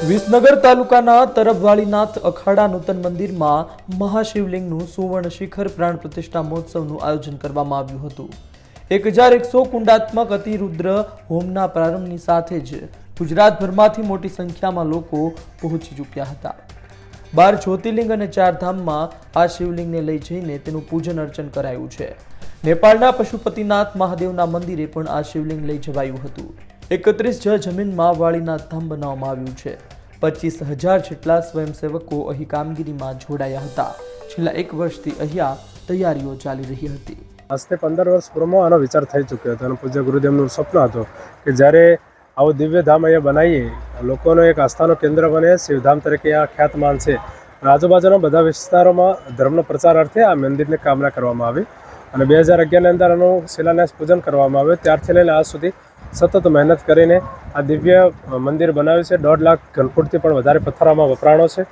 વિસનગર તાલુકાના તરફવાળીનાથ અખાડા નૂતન મંદિરમાં મહાશિવલિંગનું સુવર્ણ શિખર પ્રાણ પ્રતિષ્ઠા મહોત્સવનું આયોજન કરવામાં આવ્યું હતું। 1100 કુંડાત્મક અતિરુદ્ર હોમના પ્રારંભની સાથે જ ગુજરાતભરમાંથી મોટી સંખ્યામાં લોકો પહોંચી ચૂક્યા હતા। 12 જ્યોતિર્લિંગ અને 4 ધામમાં આ શિવલિંગને લઈ જઈને તેનું પૂજન અર્ચન કરાયું છે। નેપાળના પશુપતિનાથ મહાદેવના મંદિરે પણ આ શિવલિંગ લઈ જવાયું હતું। 31 જ જમીનમાં વાળીનાથ ધામ બનાવવામાં આવ્યું છે। 25,000 જેટલા સ્વયંસેવકો અહીં કામગીરીમાં જોડાયા હતા। છેલ્લા 1 વર્ષથી અહીંયા તૈયારીઓ ચાલી રહી હતી। આજથી 15 વર્ષ પૂર્વમાં આનો વિચાર થઈ ચૂક્યો હતો અને પૂજ્ય ગુરુદેવનું સપનું હતું કે જ્યારે આવો દિવ્ય ધામ અહીંયા બનાવીએ, લોકોનો એક આસ્થાનું કેન્દ્ર બને, શિવધામ તરીકે આ ખ્યાતમાન છે। આજુબાજુના બધા વિસ્તારોમાં ધર્મનો પ્રચાર અર્થે આ મંદિરની કામના કરવામાં આવી અને 2011ની અંદર આનું શિલાન્યાસ પૂજન કરવામાં આવ્યું। ત્યારથી લઈને આજ સુધી સતત મહેનત કરીને આ દિવ્ય મંદિર બનાવ્યું છે। 1.5 લાખ ઘનફૂટથી પણ વધારે પથ્થરમાં વપરાણો છે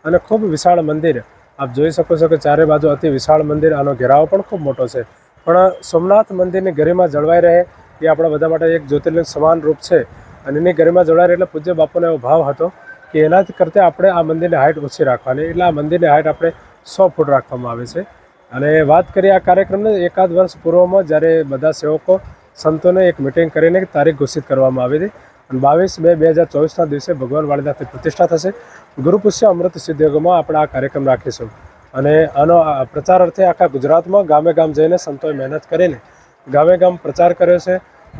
અને ખૂબ વિશાળ મંદિર। આપ જોઈ શકો છો કે ચારે બાજુ અતિ વિશાળ મંદિર, આનો ઘેરાવો પણ ખૂબ મોટો છે। પણ સોમનાથ મંદિરની ગરિમા જળવાઈ રહે એ આપણા બધા માટે એક જ્યોતિર્લિંગ સમાન રૂપ છે અને એની ગરિમા જળવાઈ રહે એટલે પૂજ્ય બાપુનો એવો ભાવ હતો કે એનાથી કરતાં આપણે આ મંદિરની હાઇટ ઓછી રાખવાની, એટલે આ મંદિરની હાઇટ આપણે 100 ફૂટ રાખવામાં આવે છે। અને વાત કરીએ આ કાર્યક્રમને 1 વર્ષ પૂર્વમાં જ્યારે બધા સેવકો સંતોને એક મિટિંગ કરીને એક તારીખ ઘોષિત કરવામાં આવી હતી અને 22/2/2024ના દિવસે ભગવાન વાળીનાથની પ્રતિષ્ઠા થશે। ગુરુપુષ્ય અમૃત સિદ્ધયોગમાં આપણે આ કાર્યક્રમ રાખીશું અને આનો પ્રચાર અર્થે આખા ગુજરાતમાં ગામે ગામ જઈને સંતોએ મહેનત કરીને ગામે ગામ પ્રચાર કર્યો છે,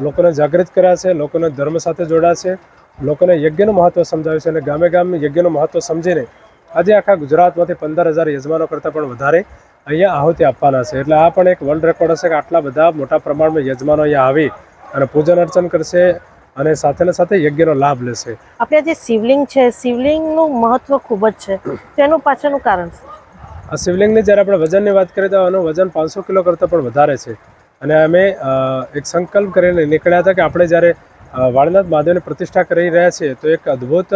લોકોને જાગૃત કર્યા છે, લોકોને ધર્મ સાથે જોડ્યા છે, લોકોને યજ્ઞનું મહત્ત્વ સમજાવ્યું છે અને ગામે ગામ યજ્ઞનું મહત્ત્વ સમજીને આજે આખા ગુજરાતમાંથી 15,000 યજમાનો કરતાં પણ વધારે અહીંયા આહુતિ આપવાના છે। એટલે આ પણ એક વર્લ્ડ રેકોર્ડ હશે કે આટલા બધા મોટા પ્રમાણમાં યજમાનો અહીંયા આવી અને પૂજન અર્ચન કરશે અને સાથે યજ્ઞનો લાભ લેશે। આપણે જે શિવલિંગ છે, શિવલિંગનું મહત્વ ખૂબ જ છે, તેનું પાછળનું કારણ છે? આ શિવલિંગની જ્યારે આપણે વજનની વાત કરીએ તો આનું વજન 500 કિલો કરતાં પણ વધારે છે અને અમે એક સંકલ્પ કરીને નીકળ્યા હતા કે આપણે જ્યારે વાળીનાથ મહાદેવની પ્રતિષ્ઠા કરી રહ્યા છીએ તો એક અદ્ભુત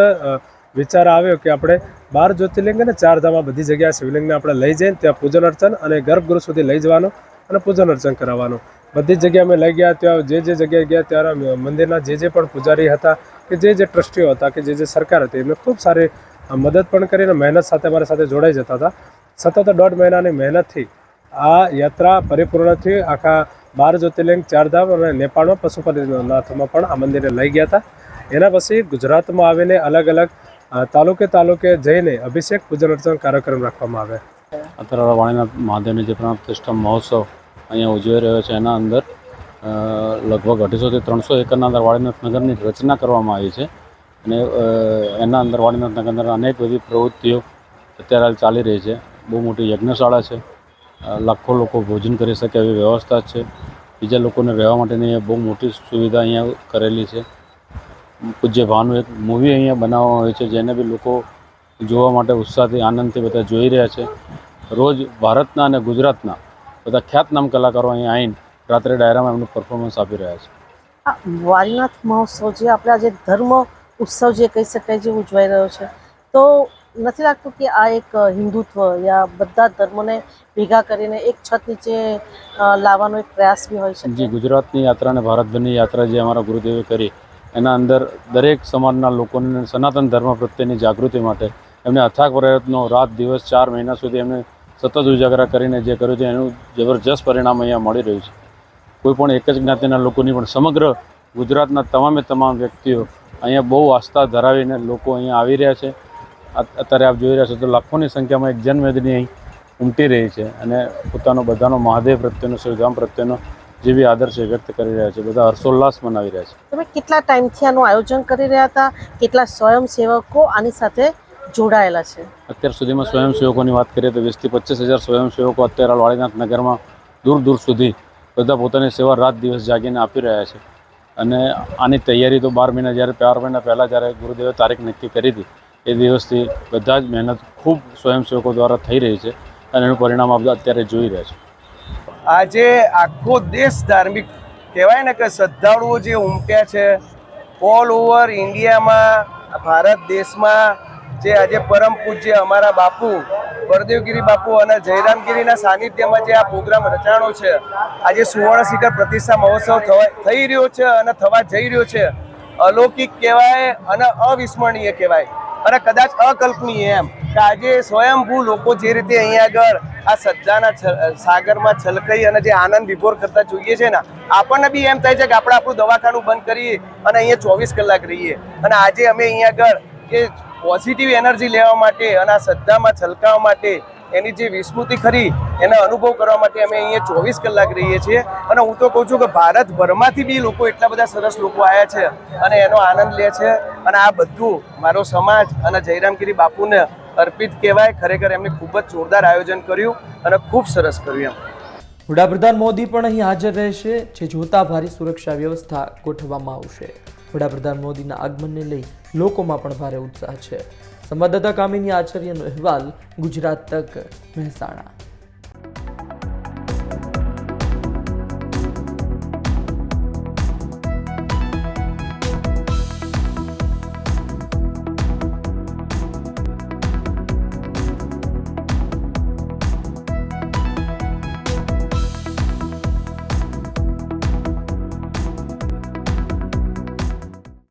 વિચાર આવ્યો કે આપણે 12 જ્યોતિર્લિંગ અને 4 ધામ બધી જગ્યાએ શિવલિંગને આપણે લઈ જઈને ત્યાં પૂજન અર્ચન અને ગર્ભગૃહ સુધી લઈ જવાનું અને પૂજન અર્ચન કરાવવાનું। બધી જ જગ્યાએ અમે લઈ ગયા, ત્યાં જે જગ્યાએ ગયા ત્યારે મંદિરના જે પણ પૂજારી હતા કે જે ટ્રસ્ટીઓ હતા કે જે સરકાર હતી એમને ખૂબ સારી મદદ પણ કરીને મહેનત સાથે અમારી સાથે જોડાઈ જતા હતા। સતત 1.5 મહિનાની મહેનતથી આ યાત્રા પરિપૂર્ણ થઈ। આખા 12 જ્યોતિર્લિંગ, 4 ધામ અને નેપાળમાં પશુપતિનાથમાં પણ આ મંદિરને લઈ ગયા હતા। એના પછી ગુજરાતમાં આવીને અલગ તાલુકે જઈને અભિષેક પૂજન અર્ચન કાર્યક્રમ રાખવામાં આવ્યા। અત્યારે વાળીનાથ મહાદેવની જે પ્રાણ પ્રતિષ્ઠા મહોત્સવ અહીંયા ઉજવાઈ રહ્યો છે એના અંદર લગભગ 250 થી 300 એકરના અંદર વાળીનાથ નગરની રચના કરવામાં આવી છે અને એના અંદર વાળીનાથ નગરની અંદર અનેક બધી પ્રવૃત્તિઓ અત્યારે હાલ ચાલી રહી છે। બહુ મોટી યજ્ઞશાળા છે, લાખો લોકો ભોજન કરી શકે એવી વ્યવસ્થા છે, બીજા લોકોને રહેવા માટેની બહુ મોટી સુવિધા અહીંયા કરેલી છે। પૂજ્ય ભાવનું એક મૂવી અહીંયા બનાવવામાં આવી છે જેને બી લોકો જોવા માટે ઉત્સાહથી આનંદથી બધા જોઈ રહ્યા છે। રોજ ભારતના અને ગુજરાતના બધા ખ્યાતનામ કલાકારો અહીંયા આવીને રાત્રે ડાયરામાં એમનું પરફોર્મન્સ આપી રહ્યા છે। આ વાળીનાથ મહોત્સવ જે આપણા જે ધર્મ ઉત્સવ જે કહી શકાય જે ઉજવાઈ રહ્યો છે, તો નથી લાગતું કે આ એક હિન્દુત્વ યા બધા ધર્મોને ભેગા કરીને એક છત નીચે લાવવાનો એક પ્રયાસ બી હોય છે? જે ગુજરાતની યાત્રા અને ભારતભરની યાત્રા જે અમારા ગુરુદેવે કરી એના અંદર દરેક સમાજના લોકોને સનાતન ધર્મ પ્રત્યેની જાગૃતિ માટે એમને અથાગ પ્રયત્નો રાત દિવસ 4 મહિના સુધી એમને સતત ઉજાગરા કરીને જે કર્યું છે એનું જબરજસ્ત પરિણામ અહીંયા મળી રહ્યું છે। કોઈ પણ એક જ જ્ઞાતિના લોકોની પણ સમગ્ર ગુજરાતના તમામ વ્યક્તિઓ અહીંયા બહુ આસ્થા ધરાવીને લોકો અહીંયા આવી રહ્યા છે। અત્યારે આપ જોઈ રહ્યા છો તો લાખોની સંખ્યામાં એક જનમેદની અહીં ઉમટી રહી છે અને પોતાનો બધાનો મહાદેવ પ્રત્યેનો, શિવધામ પ્રત્યેનો જે બી આદર છે વ્યક્ત કરી રહ્યા છે, બધા હર્ષોલ્લાસ મનાવી રહ્યા છે। તમે કેટલા ટાઈમથી આનું આયોજન કરી રહ્યા હતા? કેટલા સ્વયંસેવકો આની સાથે જોડાયેલા છે? અત્યાર સુધીમાં સ્વયંસેવકોની વાત કરીએ તો 20 થી 25,000 સ્વયંસેવકો અત્યારે વાળીનાથ નગરમાં દૂર સુધી બધા પોતાની સેવા રાત દિવસ જાગીને આપી રહ્યા છે અને આની તૈયારી તો 12 મહિના જ્યારે 4 મહિના પહેલાં જ્યારે ગુરુદેવે તારીખ નક્કી કરી હતી એ દિવસથી બધા જ મહેનત ખૂબ સ્વયંસેવકો દ્વારા થઈ રહી છે અને એનું પરિણામ આપણે અત્યારે જોઈ રહ્યા છે। આજે આખો દેશ ધાર્મિક કહેવાય ને કે શ્રદ્ધાળુઓ જે ઉમટ્યા છે ઓલ ઓવર ઇન્ડિયામાં, ભારત દેશમાં, જે આજે પરમ પૂજ્ય અમારા બાપુ બળદેવગીરી બાપુ અને જયરામગીરીના સાનિધ્યમાં જે આ પ્રોગ્રામ રચાણો છે, આજે સુવર્ણ શિખર પ્રતિષ્ઠા મહોત્સવ થઈ રહ્યો છે અને થવા જઈ રહ્યો છે, અલૌકિક કહેવાય અને અવિસ્મરણીય કહેવાય। અને કદાચ અકલ્પનીય એમ કે આજે સ્વયંભૂ લોકો જે રીતે અહીંયા આગળ આ શ્રદ્ધાના સાગરમાં છલકાઈ અને જે આનંદ વિભોર કરતા જોઈએ છે ને, આપણને બી એમ થાય છે કે આપણે આપણું દવાખાનું બંધ કરીએ અને અહીંયા 24 કલાક રહીએ. અને આજે અમે અહીંયા આગળ કે પોઝિટિવ એનર્જી લેવા માટે અને આ શ્રદ્ધામાં છલકાવા માટે, એની જે વિસ્મૃતિ ખરી એનો અનુભવ કરવા માટે અમે અહીંયા 24 કલાક રહીએ છીએ. અને હું તો કહું છું કે ભારતભરમાંથી બી લોકો, એટલા બધા સરસ લોકો આવ્યા છે અને એનો આનંદ લે છે. અને આ બધું મારો સમાજ અને જયરામગીરી બાપુને અર્પિત કહેવાય. ખરેખર એમને ખૂબ જ જોરદાર આયોજન કર્યું અને ખૂબ સરસ કર્યું એમ. વડાપ્રધાન મોદી પણ અહીં હાજર રહેશે, જે જોતા ભારી સુરક્ષા વ્યવસ્થા ગોઠવવામાં આવશે. વડાપ્રધાન મોદીના આગમનને લઈ લોકોમાં પણ ભારે ઉત્સાહ છે. સંવાદદાતા કામિની આચાર્યનો અહેવાલ, ગુજરાત તક, મહેસાણા.